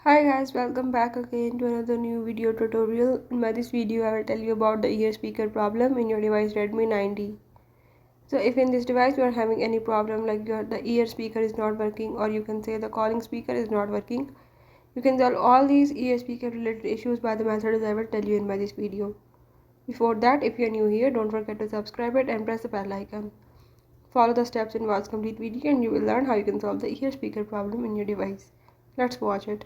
Hi guys, welcome back again to another new video tutorial. In this video I will tell you about the ear speaker problem in your device Redmi 9D. So if in this device you are having any problem like the ear speaker is not working, or you can say the calling speaker is not working, you can solve all these ear speaker related issues by the methods I will tell you in this video. Before that, if you are new here, don't forget to subscribe it and press the bell icon. Follow the steps in this complete video and you will learn how you can solve the ear speaker problem in your device. Let's watch it.